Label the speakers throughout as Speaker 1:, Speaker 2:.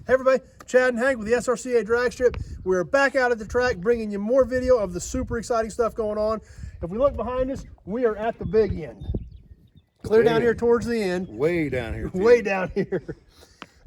Speaker 1: Hey everybody, Chad and Hank with the SRCA drag strip. We're back out at the track bringing you more video of the super exciting stuff going on. If we look behind us, we are at the big end. Clear down here towards the end.
Speaker 2: Way down here.
Speaker 1: Way down here.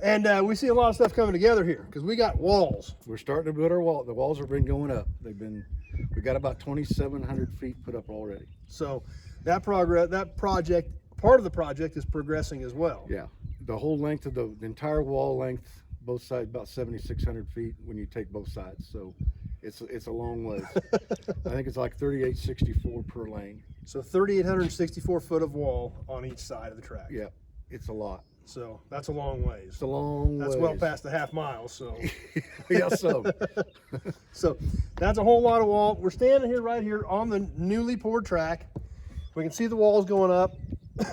Speaker 1: And we see a lot of stuff coming together here because we got walls.
Speaker 2: We're starting to build our wall. The walls have been going up. We got about 2,700 feet put up already.
Speaker 1: So that part of the project is progressing as well.
Speaker 2: Yeah, the whole length of the entire wall length, both sides, about 7,600 feet when you take both sides. So it's a long ways. I think it's like 3,864 per lane.
Speaker 1: So 3,864 foot of wall on each side of the track.
Speaker 2: Yeah, it's a lot.
Speaker 1: So that's a long ways.
Speaker 2: It's a long ways.
Speaker 1: That's well past the half mile. So
Speaker 2: yeah, so
Speaker 1: so that's a whole lot of wall. We're standing here right here on the newly poured track. We can see the walls going up.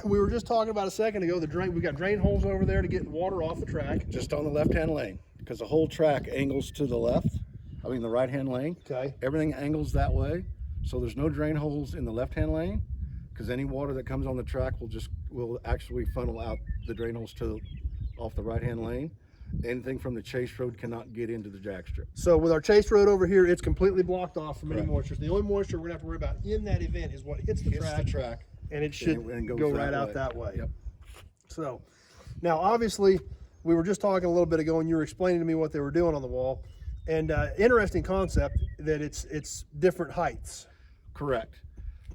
Speaker 1: We were just talking about a second ago, we got drain holes over there to get water off the track.
Speaker 2: Just on the left-hand lane, because the whole track angles to the left. I mean the right-hand lane. Okay. Everything angles that way, so there's no drain holes in the left-hand lane, because any water that comes on the track will actually funnel out the drain holes off the right-hand lane. Anything from the chase road cannot get into the drag strip.
Speaker 1: So with our chase road over here, it's completely blocked off from any moisture. The only moisture we're gonna have to worry about in that event is what hits the track. And it should go right out that way. Yep. So now obviously we were just talking a little bit ago and you were explaining to me what they were doing on the wall, and interesting concept that it's different heights.
Speaker 2: Correct.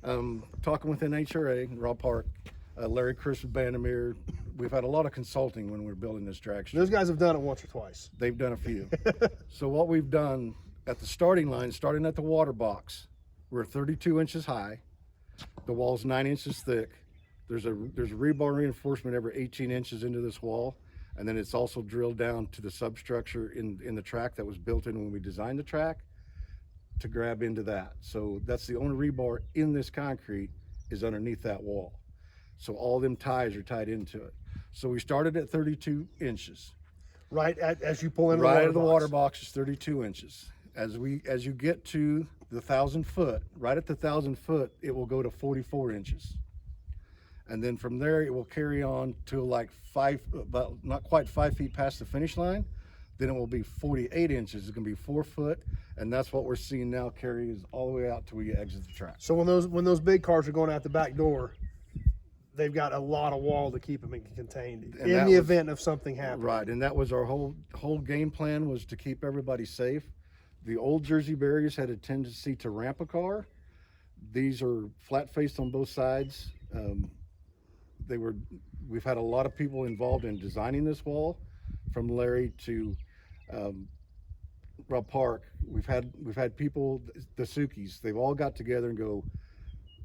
Speaker 2: Talking with NHRA, Rob Park, Larry, Chris, Bandamere, we've had a lot of consulting when we're building this drag strip.
Speaker 1: Those guys have done it once or twice.
Speaker 2: They've done a few. So what we've done at the starting line, starting at the water box, we're 32 inches high. The wall's 9 inches thick. There's a rebar reinforcement every 18 inches into this wall, and then it's also drilled down to the substructure in the track that was built in when we designed the track to grab into that. So that's the only rebar in this concrete is underneath that wall. So all them ties are tied into it. So we started at 32 inches.
Speaker 1: Right as you pull into
Speaker 2: the water box is 32 inches. As you get to the 1,000 foot, right at the 1,000 foot, it will go to 44 inches. And then from there, it will carry on to like about not quite 5 feet past the finish line. Then it will be 48 inches. It's gonna be 4 foot. And that's what we're seeing now carries all the way out till we exit the track.
Speaker 1: So when those big cars are going out the back door, they've got a lot of wall to keep them contained in the event of something happening.
Speaker 2: Right, and that was our whole game plan, was to keep everybody safe. The old Jersey barriers had a tendency to ramp a car. These are flat-faced on both sides. We've had a lot of people involved in designing this wall, from Larry to Rob Park. We've had people, the Suchies, they've all got together and go,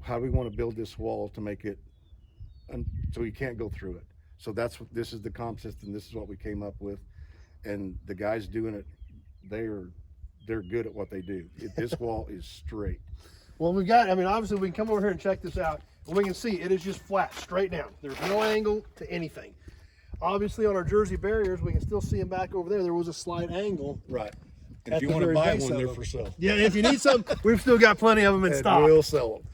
Speaker 2: how do we want to build this wall to make it so you can't go through it? So this is the comp system. This is what we came up with, and the guys doing it, they're good at what they do. This wall is straight.
Speaker 1: Well, obviously we can come over here and check this out, and we can see it is just flat, straight down. There's no angle to anything. Obviously on our Jersey barriers, we can still see them back over there. There was a slight angle.
Speaker 2: Right. And if you want to buy one, they're for sale.
Speaker 1: Yeah, if you need some, we've still got plenty of them in stock.
Speaker 2: We'll sell them.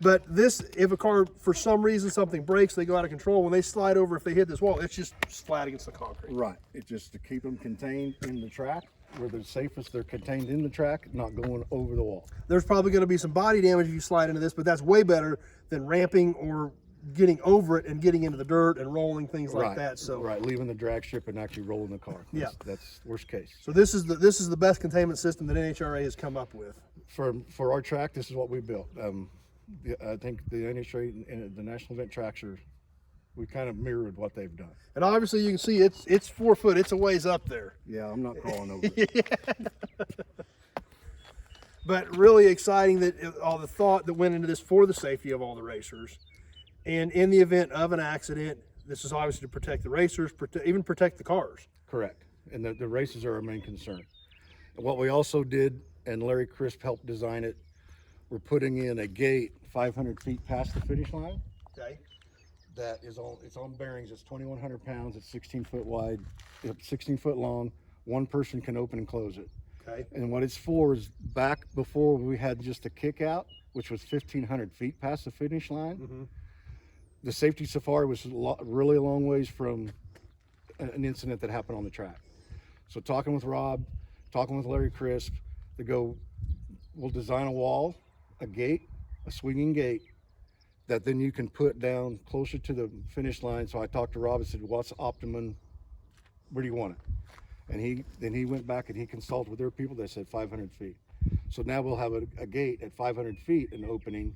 Speaker 1: But if a car, for some reason, something breaks, they go out of control. When they slide over, if they hit this wall, it's just flat against the concrete.
Speaker 2: Right. It's just to keep them contained in the track, where they're safest. They're contained in the track, not going over the wall.
Speaker 1: There's probably going to be some body damage if you slide into this, but that's way better than ramping or getting over it and getting into the dirt and rolling things like that. So
Speaker 2: leaving the drag strip and actually rolling the car. That's worst case.
Speaker 1: So this is the best containment system that NHRA has come up with.
Speaker 2: For our track, this is what we built. I think the NHRA and the National Event Tracks we kind of mirrored what they've done.
Speaker 1: And obviously you can see it's 4 foot. It's a ways up there.
Speaker 2: Yeah, I'm not crawling over it.
Speaker 1: But really exciting that all the thought that went into this for the safety of all the racers. And in the event of an accident, this is obviously to protect the racers, even protect the cars.
Speaker 2: Correct. And the races are our main concern. And what we also did, and Larry Crisp helped design it, we're putting in a gate 500 feet past the finish line.
Speaker 1: Okay.
Speaker 2: That is it's on bearings. It's 2,100 pounds. It's 16 foot wide, 16 foot long. One person can open and close it.
Speaker 1: Okay.
Speaker 2: And what it's for is, back before we had just a kick out, which was 1,500 feet past the finish line. Mm-hmm. The safety safari was really a long ways from an incident that happened on the track. So talking with Rob, talking with Larry Crisp, they go, we'll design a wall, a gate, a swinging gate that then you can put down closer to the finish line. So I talked to Rob and said, what's optimum? Where do you want it? And he went back and he consulted with their people. They said 500 feet. So now we'll have a gate at 500 feet, an opening,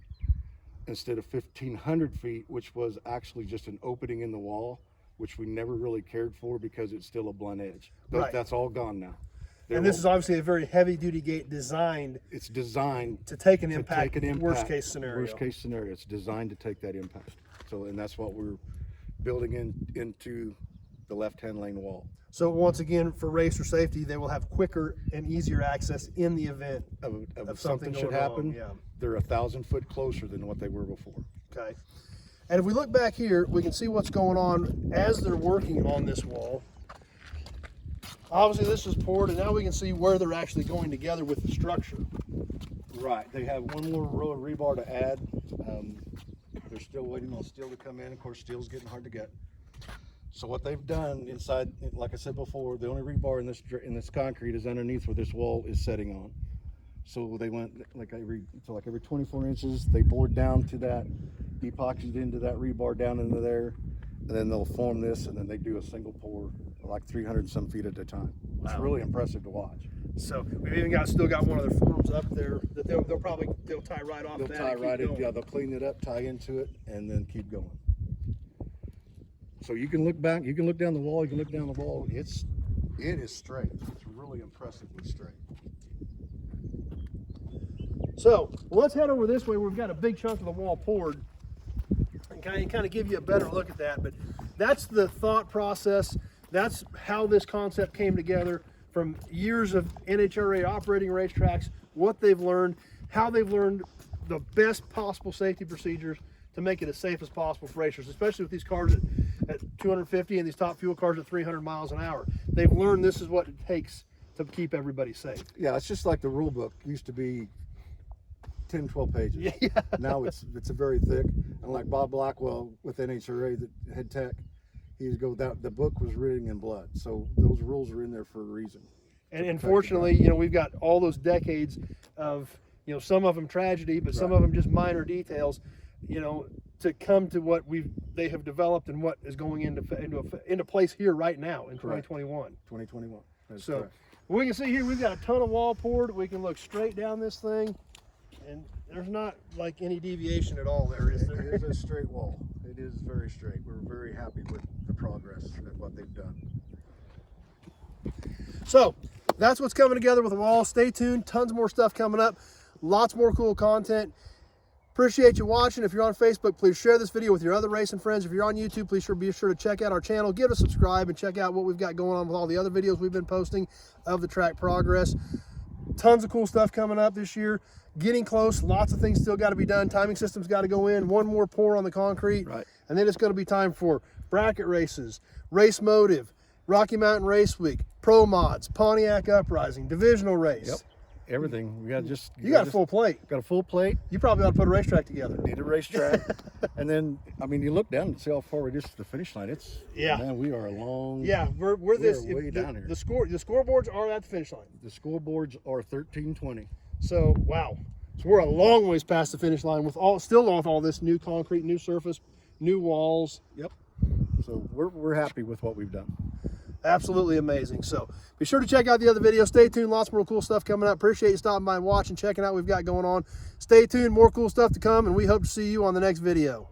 Speaker 2: instead of 1,500 feet, which was actually just an opening in the wall, which we never really cared for because it's still a blunt edge. But
Speaker 1: Right.
Speaker 2: That's all gone now.
Speaker 1: And this is obviously a very heavy duty gate designed.
Speaker 2: It's designed
Speaker 1: to take an impact. Worst case scenario.
Speaker 2: Worst case scenario. It's designed to take that impact. So, and that's what we're building into the left-hand lane wall.
Speaker 1: So once again, for racer safety, they will have quicker and easier access in the event
Speaker 2: of something should happen.
Speaker 1: Yeah.
Speaker 2: They're 1,000 foot closer than what they were before.
Speaker 1: Okay. And if we look back here, we can see what's going on as they're working on this wall. Obviously this is poured, and now we can see where they're actually going together with the structure.
Speaker 2: Right. They have one more row of rebar to add. They're still waiting on steel to come in. Of course, steel's getting hard to get. So what they've done inside, like I said before, the only rebar in this concrete is underneath where this wall is setting on. So they went like every 24 inches, they bored down to that, epoxied into that rebar down into there, and then they'll form this, and then they do a single pour, like 300 and some feet at a time. It's really impressive to watch.
Speaker 1: So we've even still got one of their forms up there that they'll tie right off.
Speaker 2: They'll tie right in. Yeah, they'll clean it up, tie into it, and then keep going. So you can look back, you can look down the wall, you can look down the wall. It is straight. It's really impressively straight.
Speaker 1: So let's head over this way. We've got a big chunk of the wall poured, and kind of give you a better look at that. But that's the thought process. That's how this concept came together from years of NHRA operating racetracks, what they've learned, how they've learned the best possible safety procedures to make it as safe as possible for racers, especially with these cars at 250 and these top fuel cars at 300 miles an hour. They've learned this is what it takes to keep everybody safe.
Speaker 2: Yeah, it's just like the rule book used to be 10, 12 pages.
Speaker 1: Yeah.
Speaker 2: Now it's a very thick, and like Bob Blackwell with NHRA, the head tech, the book was written in blood. So those rules are in there for a reason.
Speaker 1: And unfortunately, we've got all those decades of, some of them tragedy, but some of them just minor details, to come to what they have developed and what is going into place here right now in 2021.
Speaker 2: 2021. That's
Speaker 1: so
Speaker 2: correct.
Speaker 1: We can see here we've got a ton of wall poured. We can look straight down this thing, and there's not like any deviation at all there, is there?
Speaker 2: It is a straight wall. It is very straight. We're very happy with the progress and what they've done.
Speaker 1: So that's what's coming together with the wall. Stay tuned. Tons more stuff coming up. Lots more cool content. Appreciate you watching. If you're on Facebook, please share this video with your other racing friends. If you're on YouTube, please be sure to check out our channel. Give us a subscribe and check out what we've got going on with all the other videos we've been posting of the track progress. Tons of cool stuff coming up this year. Getting close. Lots of things still got to be done. Timing system's got to go in. One more pour on the concrete.
Speaker 2: Right.
Speaker 1: And then it's going to be time for bracket races, Race Motive, Rocky Mountain Race Week, Pro Mods, Pontiac Uprising, Divisional Race.
Speaker 2: Yep. Everything. We got
Speaker 1: you got a full plate.
Speaker 2: Got a full plate.
Speaker 1: You probably ought to put a racetrack together.
Speaker 2: Need a racetrack. And then, you look down and see how far it is to the finish line. Man, we are a long.
Speaker 1: Yeah, we're
Speaker 2: way down here.
Speaker 1: The scoreboards are at the finish line.
Speaker 2: The scoreboards are 13:20.
Speaker 1: So wow. So we're a long ways past the finish line with all this new concrete, new surface, new walls.
Speaker 2: Yep. So we're happy with what we've done.
Speaker 1: Absolutely amazing. So be sure to check out the other videos. Stay tuned. Lots more cool stuff coming up. Appreciate you stopping by and watching, checking out what we've got going on. Stay tuned. More cool stuff to come, and we hope to see you on the next video.